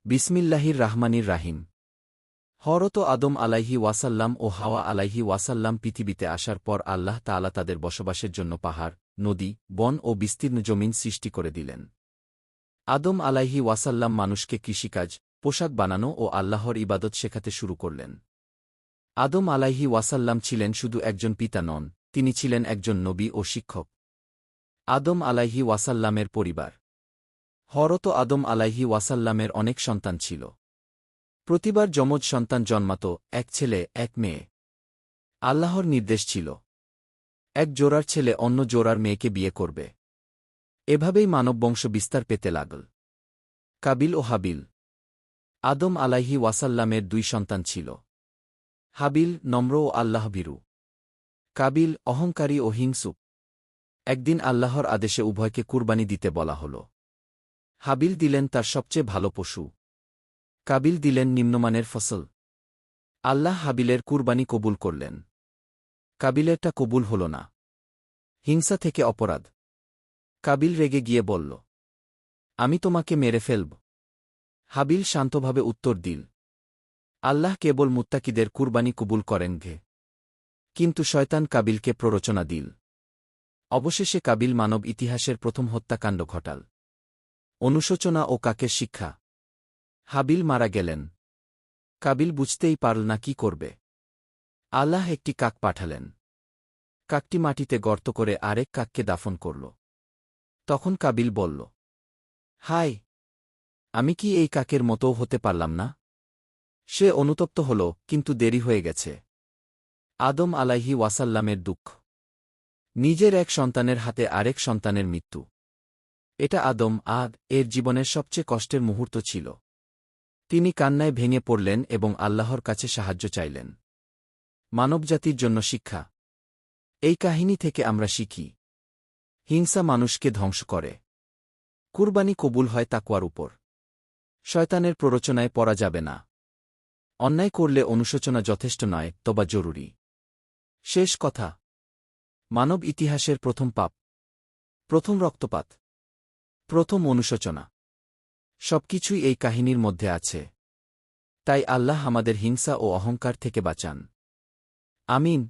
বিসমিল্লাহির রাহমানির রাহিম। হরত আদম আলাইহি ওয়াসাল্লাম ও হাওয়া আলাইহি ওয়াসাল্লাম পৃথিবীতে আসার পর আল্লাহ তাআলা তাদের বসবাসের জন্য পাহাড়, নদী, বন ও বিস্তীর্ণ জমিন সৃষ্টি করে দিলেন। আদম আলাইহি ওয়াসাল্লাম মানুষকে কৃষিকাজ, পোশাক বানানো ও আল্লাহর ইবাদত শেখাতে শুরু করলেন। আদম আলাইহি ওয়াসাল্লাম ছিলেন শুধু একজন পিতা নন, তিনি ছিলেন একজন নবী ও শিক্ষক। আদম আলাইহি ওয়াসাল্লামের পরিবার। হরত আদম আলাইহি ওয়াসাল্লামের অনেক সন্তান ছিল। প্রতিবার যমজ সন্তান জন্মাত, এক ছেলে এক মেয়ে। আল্লাহর নির্দেশ ছিল, এক জোড়ার ছেলে অন্য জোড়ার মেয়েকে বিয়ে করবে। এভাবেই মানববংশ বিস্তার পেতে লাগল। কাবিল ও হাবিল। আদম আলাইহি ওয়াসাল্লামের দুই সন্তান ছিল। হাবিল নম্র ও আল্লাহভীরু। কাবিল অহংকারী ও হিংসুক। একদিন আল্লাহর আদেশে উভয়কে কুরবানি দিতে বলা হল। হাবিল দিলেন তার সবচেয়ে ভালো পশু। কাবিল দিলেন নিম্নমানের ফসল। আল্লাহ হাবিলের কুরবানি কবুল করলেন। কাবিলেরটা কবুল হল না। হিংসা থেকে অপরাধ। কাবিল রেগে গিয়ে বলল, আমি তোমাকে মেরে ফেলব। হাবিল শান্তভাবে উত্তর দিল, আল্লাহ কেবল মুত্তাকিদের কুরবানি কবুল করেন ঘে। কিন্তু শয়তান কাবিলকে প্ররোচনা দিল। অবশেষে কাবিল মানব ইতিহাসের প্রথম হত্যাকাণ্ড ঘটাল। অনুশোচনা ও কাকের শিক্ষা। হাবিল মারা গেলেন। কাবিল বুঝতেই পারল না কি করবে। আল্লাহ একটি কাক পাঠালেন। কাকটি মাটিতে গর্ত করে আরেক কাককে দাফন করল। তখন কাবিল বলল, হায়, আমি কি এই কাকের মতোও হতে পারলাম না? সে অনুতপ্ত হল, কিন্তু দেরি হয়ে গেছে। আদম আলাইহি ওয়াসাল্লামের দুঃখ। নিজের এক সন্তানের হাতে আরেক সন্তানের মৃত্যু। এটা আদম এর জীবনের সবচেয়ে কষ্টের মুহূর্ত ছিল। তিনি কান্নায় ভেঙে পড়লেন এবং আল্লাহর কাছে সাহায্য চাইলেন। মানবজাতির জন্য শিক্ষা। এই কাহিনী থেকে আমরা শিখি, হিংসা মানুষকে ধ্বংস করে। কুরবানি কবুল হয় তাকওয়ার উপর। শয়তানের প্ররোচনায় পড়া যাবে না। অন্যায় করলে অনুশোচনা যথেষ্ট নয়, তবা জরুরি। শেষ কথা, মানব ইতিহাসের প্রথম পাপ, প্রথম রক্তপাত, প্রথম অনুশোচনা, সবকিছুই এই কাহিনীর মধ্যে আছে। তাই আল্লাহ আমাদের হিংসা ও অহংকার থেকে বাঁচান। আমিন।